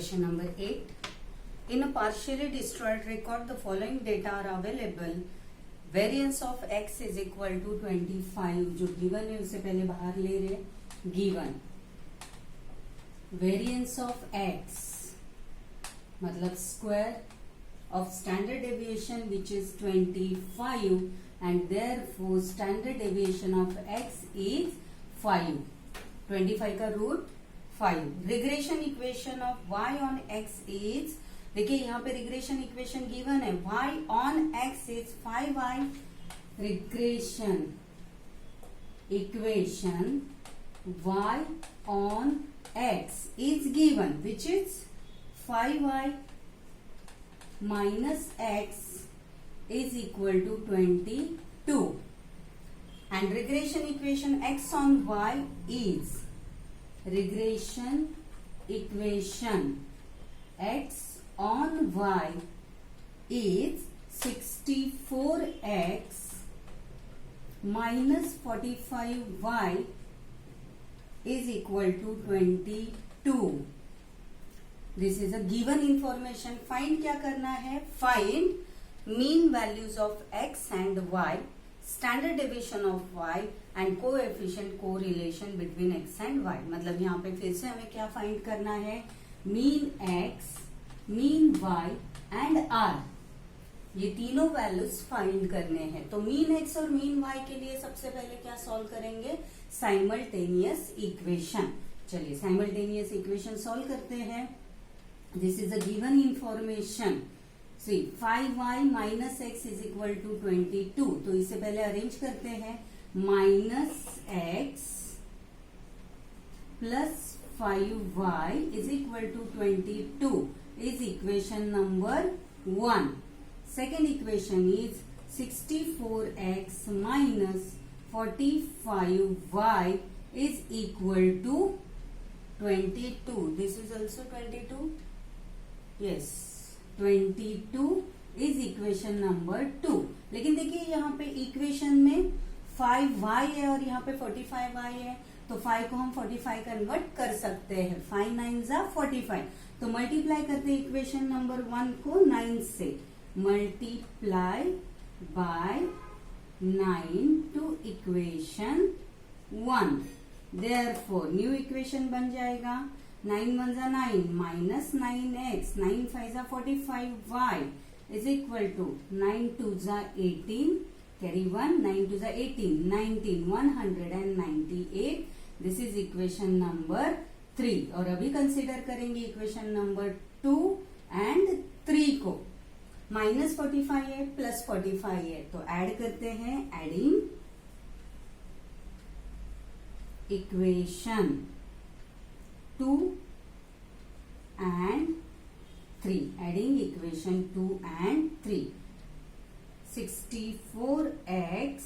Question number 8. In a partially destroyed record, the following data are available. Variance of x is equal to 25. जो given है उसे पहले बाहर ले रहे हैं. Given variance of x मतलब square of standard deviation which is 25 and therefore standard deviation of x is 5. 25 का root 5. Regression equation of y on x is, देखिए यहाँ पे regression equation given है, y on x is 5y. Regression equation y on x is given, which is 5y minus x is equal to 22. And regression equation x on y is, regression equation x on y is 64x minus 45y is equal to 22. This is a given information. Find क्या करना है? Find mean values of x and y, standard deviation of y and coefficient correlation between x and y. मतलब यहाँ पे फिर से हमें क्या find करना है? Mean x, mean y and r. ये तीनों वैल्यूज फाइंड करने हैं. तो मीन एक्स और मीन वाई के लिए सबसे पहले क्या सॉल्व करेंगे? Simultaneous equation. चलिए साइमल्टेनियस इक्वेशन सॉल्व करते हैं. This is a given information. See 5y minus x is equal to 22. तो इससे पहले अरेंज करते हैं. Minus x plus 5y is equal to 22 is equation number 1. Second equation is 64x minus 45y is equal to 22. This is also 22. Yes, 22 is equation number 2. लेकिन देखिए यहाँ पे equation में 5y है और यहाँ पे 45y है, तो 5 को हम 45 कन्वर्ट कर सकते हैं. 5 9 जा 45. तो मल्टीप्लाई करते हैं इक्वेशन नंबर 1 को 9 से. Multiply by 9 to equation 1. Therefore new equation बन जाएगा. 9 1 जा 9 माइनस 9x 9 5 जा 45y इज इक्वल टू 9 2 जा 18 कैरी 1 9 2 जा 18 19 198. This is equation number 3. और अभी कंसीडर करेंगे इक्वेशन नंबर 2 एंड 3 को. माइनस 45 है प्लस 45 है, तो ऐड करते हैं. Adding equation 2 and 3. Adding equation 2 and 3. 64x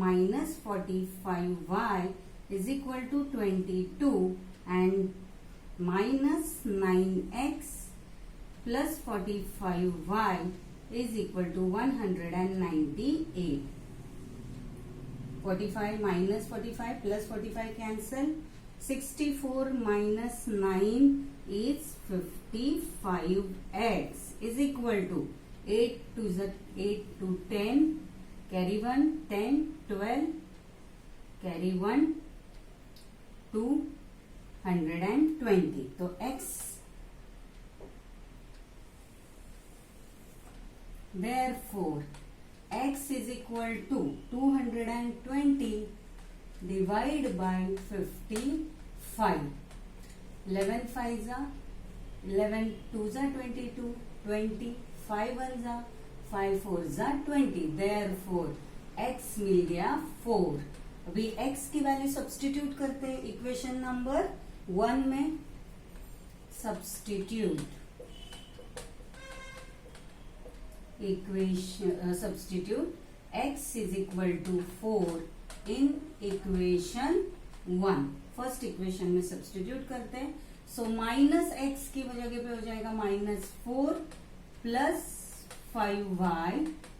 minus 45y is equal to 22 and minus 9x plus 45y is equal to 198. 45 minus 45 plus 45 cancel. 64 minus 9 is 55x is equal to 8 to 8 to 10 carry 1 10 12 carry 1 220. तो x therefore x is equal to 220 divide by 55. 11 5 जा 11 2 जा 22 20 5 1 जा 5 4 जा 20. therefore x मिल गया 4. अभी x की value substitute करते हैं इक्वेशन नंबर 1 में. Substitute equation substitute x is equal to 4 in equation 1. First equation में सब्स्टिट्यूट करते हैं. सो माइनस एक्स की जगह पे हो जाएगा minus 4 plus 5y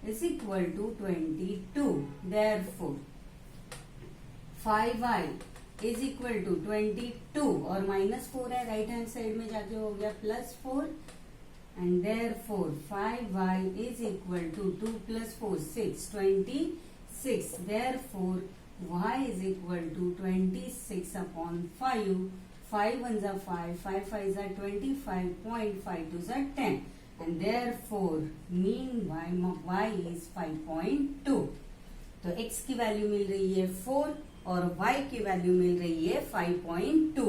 is equal to 22. Therefore 5y is equal to 22 और -4 है, राइट हैंड साइड में जाके हो गया +4 and therefore 5y is equal to 2 plus 4 6 26. Therefore y is equal to 26 upon 5. 5 ones are 5, 5 5s are 25, 5 2s are 10, and therefore mean y is 5.2. तो x की value मिल रही है 4 और y की वैल्यू मिल रही है 5.2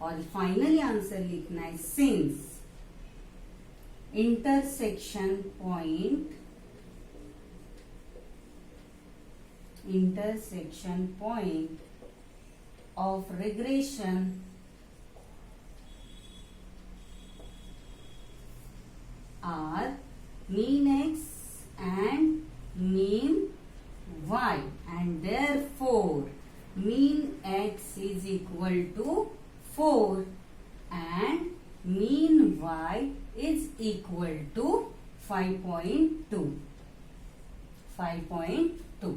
और फाइनली आंसर लिखना है since intersection point of regression are mean x and mean y, and therefore mean x is equal to 4 and mean y is equal to 5.2. 5.2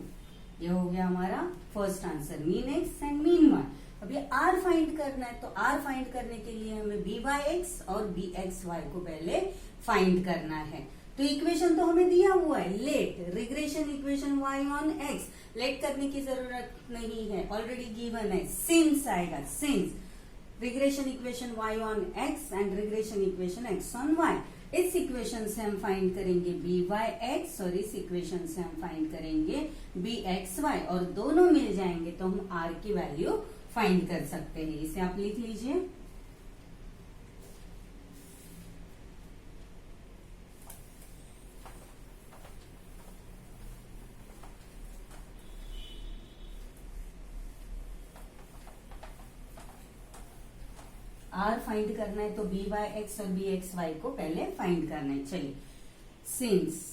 ये हो गया हमारा first answer, mean x and mean y. अभी r find करना है, तो r find करने के लिए हमें बी वाई एक्स और बी एक्स वाई को पहले फाइंड करना है। तो इक्वेशन तो हमें दिया हुआ है, let regression equation y on x, let करने की जरूरत नहीं है, ऑलरेडी गिवन है, सिंस आएगा, since regression equation y on x and regression equation x on y। इस इक्वेशन से हम फाइंड करेंगे बी वाई एक्स और इस इक्वेशन से हम फाइंड करेंगे बी एक्स वाई, और दोनों मिल जाएंगे तो हम r की वैल्यू फाइंड कर सकते हैं। इसे आप लिख लीजिए, आर फाइंड करना है तो बी वाई एक्स और बी एक्स वाई को पहले फाइंड करना है। चलिए, since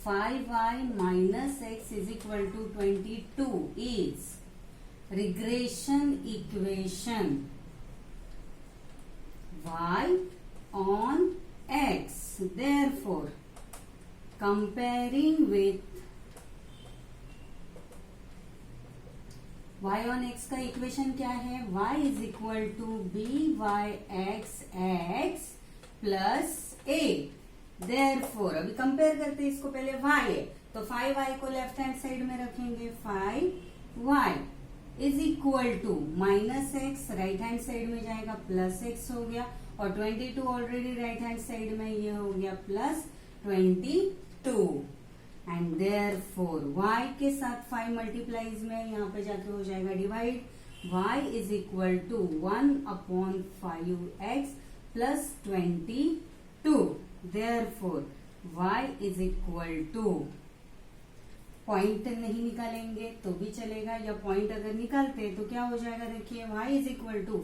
5y minus x is equal to 22 is regression equation y on x, therefore comparing with y on x का इक्वेशन क्या है, y is equal to by x x plus a, therefore अभी compare करते हैं इसको, पहले y है तो 5y को लेफ्ट हैंड साइड में रखेंगे, 5y is equal to minus x, right hand side में जाएगा प्लस एक्स हो गया, और 22 ऑलरेडी राइट हैंड साइड में, ये हो गया प्लस 22, एंड देयरफॉर y के साथ 5 मल्टीप्लाइज में यहाँ पे जाके हो जाएगा divide, y is equal to 1/5x plus 22, therefore y is equal to, point नहीं निकालेंगे तो भी चलेगा, या पॉइंट अगर निकालते तो क्या हो जाएगा, देखिए y is equal to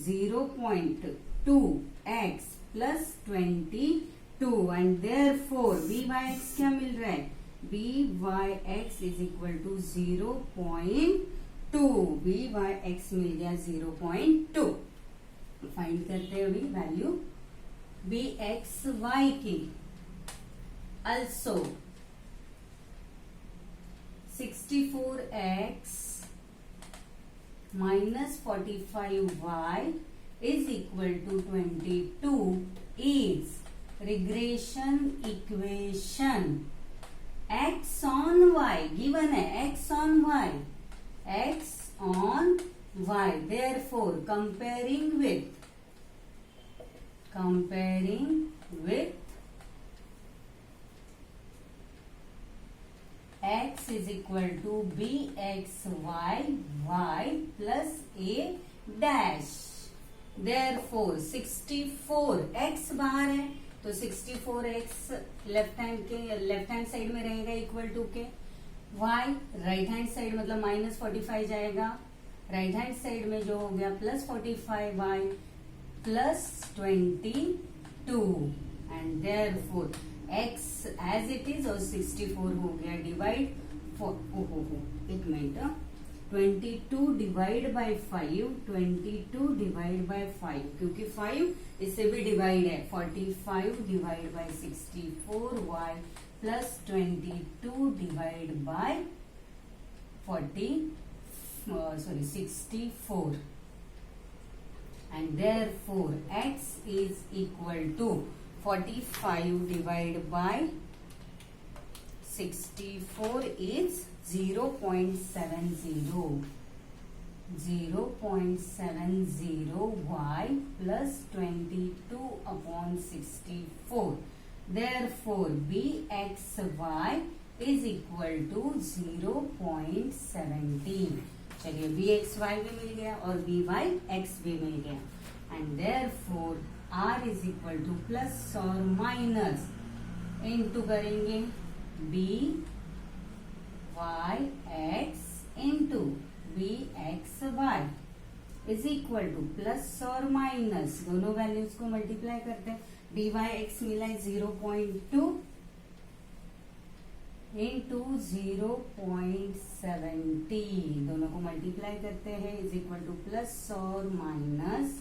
0.2x plus 22, and therefore b y x क्या मिल रहा है, b y x is equal to 0.2, b y x मिल गया 0.2। फाइंड करते हैं अभी वैल्यू बी एक्स वाई की, also 64x minus 45y is equal to 22 is regression equation x on y, given है x on y, x on y, therefore comparing with x is equal to bxy y plus a dash, therefore 64x बाहर है तो 64x left hand side में रहेगा equal to के, y right hand side मतलब minus 45 जाएगा, right hand side में जो हो गया plus 45y plus 22, and therefore x as it is और 64 हो गया डिवाइड, एक minute, 22 divide by 5, 22 divide by 5, क्योंकि 5 इससे भी डिवाइड है, 45 divide by 64y plus 22 divide by 64 and therefore x is equal to 45 divided by 64 is 0.70 y plus 22 upon 64. Therefore, bxy is equal to 0.17. चलिए bxy भी मिल गया और byx भी मिल गया and therefore r is equal to plus और minus into करेंगे byx into bxy is equal to plus और minus दोनों वैल्यूज को मल्टीप्लाई करते हैं. byx मिला है 0.2 into 0.70 दोनों को मल्टीप्लाई करते हैं इज इक्वल टू प्लस और minus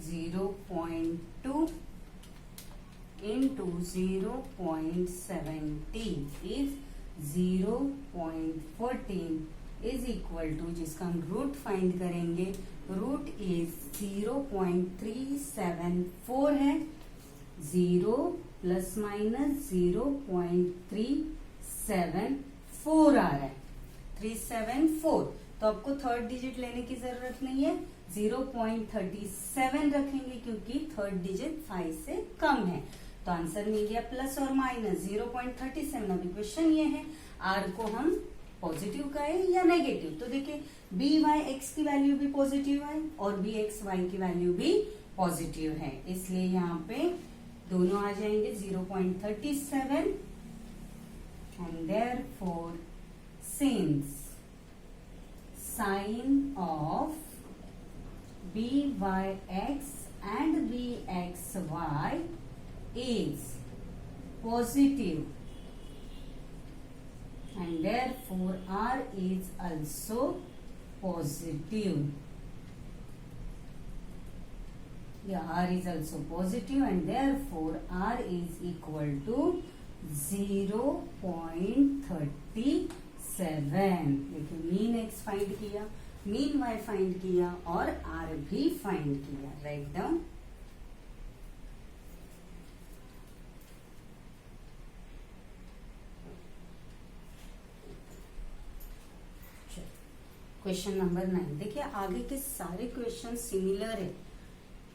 0.2 into 0.70 is 0.14 is equal to जिसका हम रूट फाइंड करेंगे. रूट इज 0.374 है. 0 प्लस माइनस 0.374 आ रहा है. 374 तो आपको थर्ड डिजिट लेने की जरूरत नहीं है. 0.37 रखेंगे क्योंकि थर्ड डिजिट 5 से कम है. तो आंसर मिल गया प्लस और माइनस 0.37. अभी क्वेश्चन ये है आर को हम पॉजिटिव का है या नेगेटिव. तो देखिए byx की वैल्यू भी पॉजिटिव है और bxy की वैल्यू भी पॉजिटिव है, इसलिए यहाँ पे दोनों आ जाएंगे 0.37 and therefore since sin of byx and bxy is positive and therefore r is also positive. R is also positive and therefore r is equal to 0.37. देखिए मीन x फाइंड किया, mean y find किया और r भी find किया. Write down. Question number 9. देखिए आगे के सारे क्वेश्चन सिमिलर है.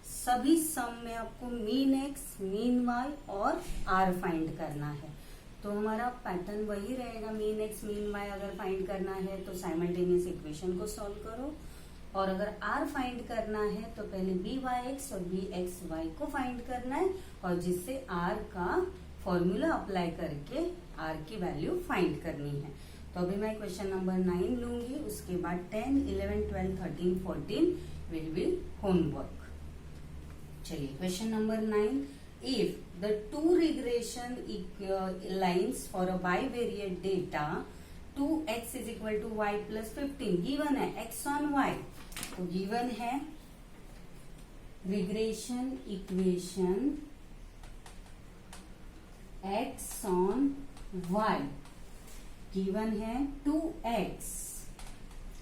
सभी सम में आपको मीन एक्स, मीन वाई और आर फाइंड करना है. तो हमारा पैटर्न वही रहेगा. मीन एक्स, मीन वाई अगर फाइंड करना है तो साइमल्टेनियस इक्वेशन को सॉल्व करो, और अगर आर फाइंड करना है तो पहले बी वाई एक्स और बी एक्स वाई को फाइंड करना है, और जिससे आर का फॉर्मूला अप्लाई करके आर की वैल्यू फाइंड करनी है. तो अभी मैं क्वेश्चन नंबर 9 लूंगी, उसके बाद 10, 11, 12, 13, 14 विल बी होमवर्क. चलिए question number 9. If the two regression lines for a bivariate data 2x is equal to y plus 15 given है. x ऑन y तो गिवन है regression equation x on y given है 2x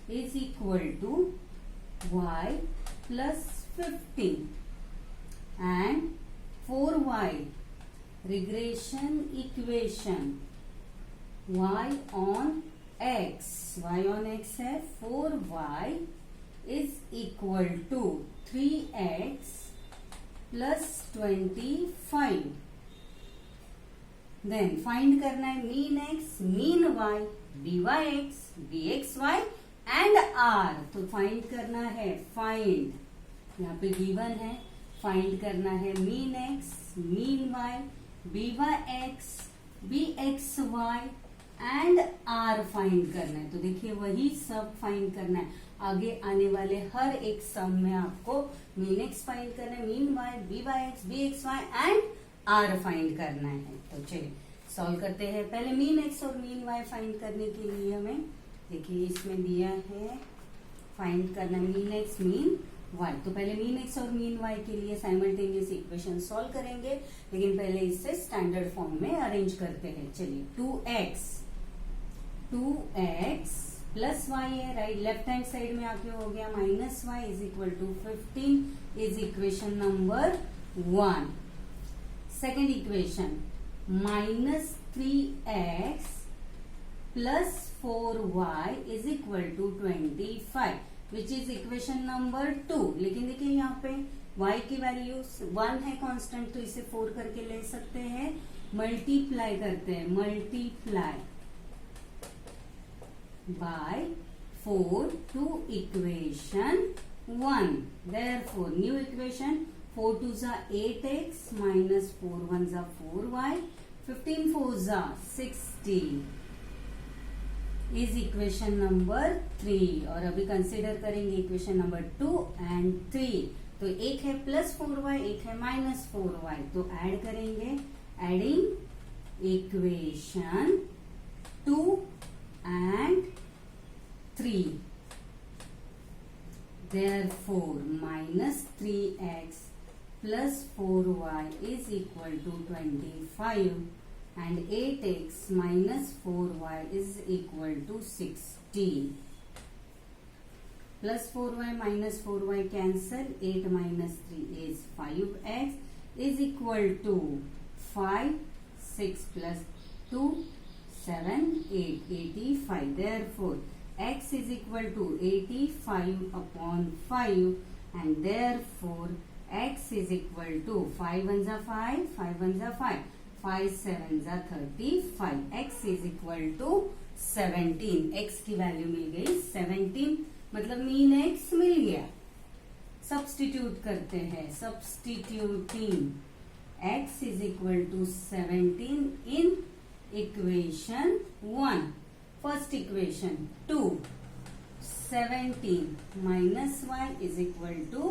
is equal to y plus 15 and 4y regression equation y on x है 4y is equal to 3x plus 25. Then find करना है mean x, mean y, byx, bxy and r. तो find करना है, find यहाँ पे given है, find करना है mean x, mean y, byx, bxy and r find करना है. तो देखिए वही सब फाइंड करना है. आगे आने वाले हर एक सम में आपको मीन एक्स फाइंड करना है, mean y, byx, bxy and r find करना है. तो चलिए सॉल्व करते हैं. पहले मीन एक्स और मीन वाई फाइंड करने के लिए हमें देखिए इसमें दिया है फाइंड करना मीन एक्स, मीन वाई. तो पहले मीन एक्स और मीन वाई के लिए साइमल्टेनियस इक्वेशन सॉल्व करेंगे, लेकिन पहले इससे स्टैंडर्ड फॉर्म में अरेंज करते हैं. चलिए 2x 2x प्लस वाई है, राइट लेफ्ट हैंड साइड में आके हो गया minus y is equal to 15 is equation number 1. Second equation minus 3x plus 4y is equal to 25 which is equation number 2. लेकिन देखिए यहाँ पे y की वैल्यू 1 है कांस्टेंट, तो इसे 4 करके ले सकते हैं. मल्टीप्लाई करते हैं, multiply by 4 to equation 1. Therefore new equation 4 2 जा 8x माइनस 4 1 जा 4y 15 4 जा 60 इज इक्वेशन नंबर 3. और अभी कंसिडर करेंगे इक्वेशन नंबर 2 एंड 3. तो एक है प्लस 4y, एक है माइनस 4y, तो ऐड करेंगे. Adding equation 2 and 3. Therefore minus 3x plus 4y is equal to 25 and 8x minus 4y is equal to 16. Plus 4y minus 4y cancel. 8 minus 3 is 5x is equal to 5. 6 plus 2 7 8 85. Therefore x is equal to 85 upon 5 and therefore x is equal to 5 1 are 5, 5 1 are 5, 5 7 are 35. x is equal to 17. x की value मिल गई 17, मतलब mean x मिल गया. Substitute करते हैं, substituting x is equal to 17 in equation 1. First equation 2, 17 minus y is equal to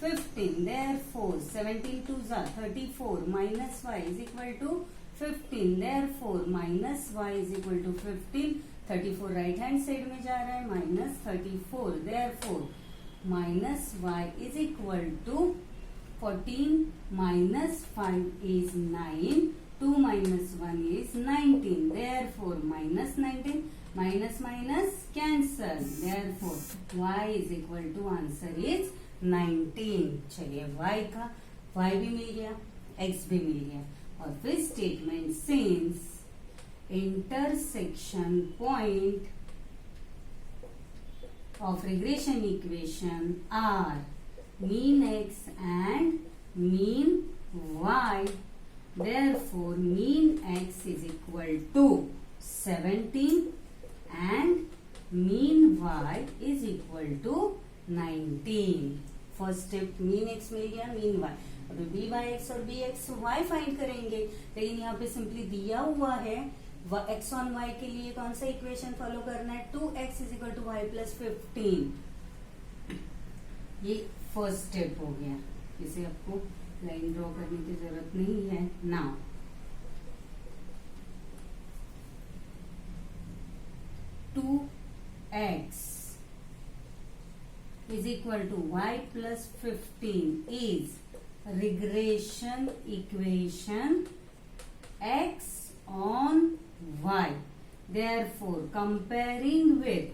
15. Therefore 17 2s are 34 minus y is equal to 15. Therefore minus y is equal to 15. 34 right hand side में जा रहा है, minus 34. Therefore minus y is equal to 14 minus 5 is 9. 2 minus 1 is 19. Therefore minus 19. Minus minus cancel. Therefore y is equal to answer is 19. चलिए y का y भी मिल गया, x भी मिल गया. और फिर statement since intersection point of regression equation are mean x and mean y. Therefore mean x is equal to 17 and mean y is equal to 19. First step mean x मिल गया, mean y. अभी B y x और b x Y find करेंगे, लेकिन यहाँ पे simply दिया हुआ है एक्स ऑन वाई के लिए कौन सा इक्वेशन फॉलो करना है, 2x is equal to y plus 15. ये फर्स्ट स्टेप हो गया, इसे आपको लाइन ड्रॉ करने की जरूरत नहीं है. Now two x is equal to y plus 15 is regression equation x on y. Therefore comparing with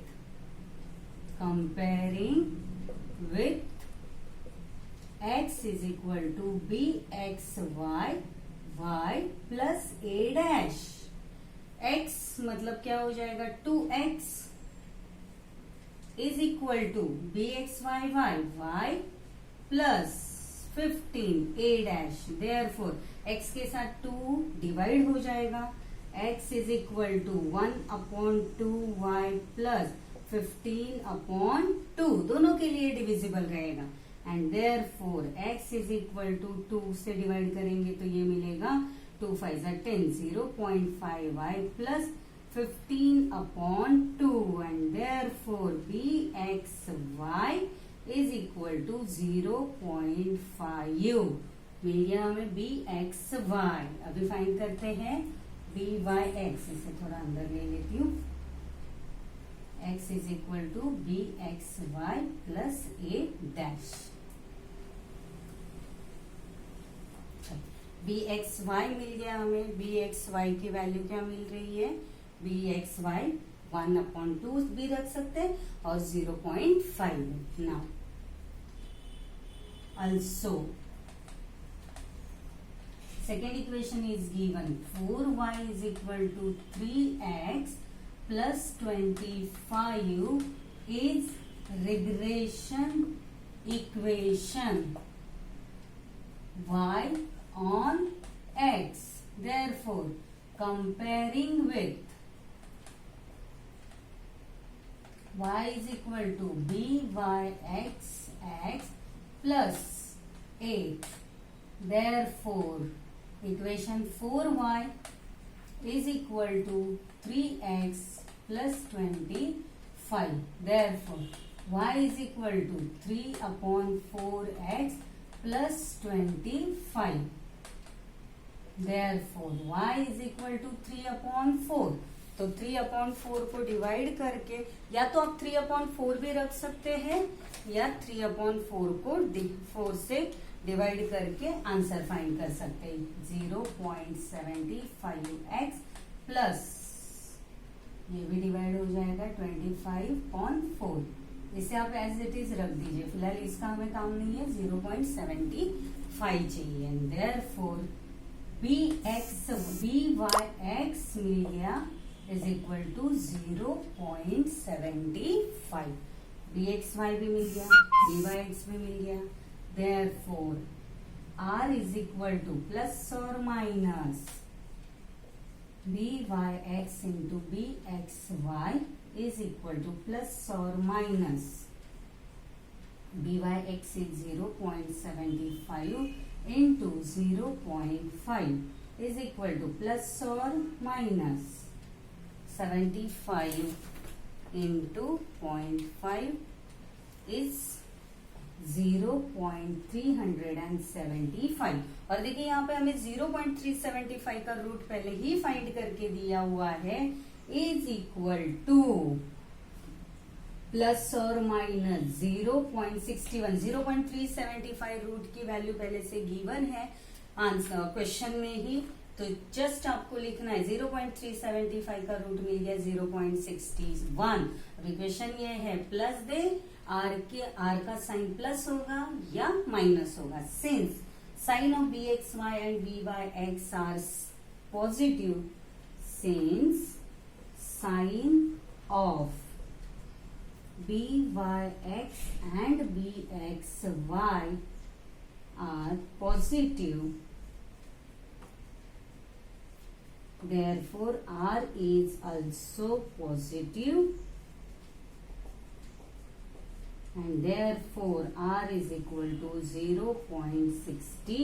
x is equal to bxy y plus a dash. x मतलब क्या हो जाएगा, 2x is equal to bxy y plus 15 a dash. Therefore x के साथ 2 divide हो जाएगा. x is equal to 1 upon 2y plus 15 upon 2, दोनों के लिए डिविजिबल रहेगा. And therefore x is equal to 2 से डिवाइड करेंगे तो ये मिलेगा 2 5 10, 0.5y plus 15 upon 2 and therefore bxy is equal to 0.5. मिल गया हमें bxy. अभी फाइंड करते हैं byx. इसे थोड़ा अंदर ले लेती हूँ. x is equal to bxy plus a dash. bxy मिल गया हमें. bxy की वैल्यू क्या मिल रही है, bxy 1/2 भी रख सकते हैं और 0.5. Now also second equation is given 4y is equal to 3x plus 25 is regression equation y on x. Therefore, comparing with y is equal to byx x plus 8. Therefore, equation 4y is equal to 3x plus 25. Therefore, y is equal to 3/4x plus 25. Therefore, y is equal to 3/4. तो 3/4 को divide करके या तो आप 3/4 भी रख सकते हैं या 3/4 को 4 से डिवाइड करके आंसर फाइंड कर सकते हैं. 0.75x प्लस ये भी डिवाइड हो जाएगा 25/4. इसे आप एज इट इज रख दीजिए. फिलहाल इसका हमें काम नहीं है. 0.75 चाहिए. एंड देयरफॉर byx मिल गया इज इक्वल टू 0.75. bxy भी मिल गया, byx भी मिल गया. Therefore, r is equal to plus or minus byx into bxy is equal to plus or minus byx is 0.75 into 0.5 is equal to plus or minus 75 into 0.5 is 0.375. और देखिए यहाँ पे हमें 0.375 का रूट पहले ही फाइंड करके दिया हुआ है. इज इक्वल टू प्लस और माइनस 0.61. 0.375 रूट की वैल्यू पहले से गिवन है आंसर क्वेश्चन में ही. तो जस्ट आपको लिखना है 0.375 का रूट मिल गया 0.61. अब इक्वेशन ये है प्लस दे आर का साइन प्लस होगा या माइनस होगा. Since sign of bxy and byx are positive, since sign of byx and bxy are positive, therefore r is also positive, and therefore r is equal to 0.65.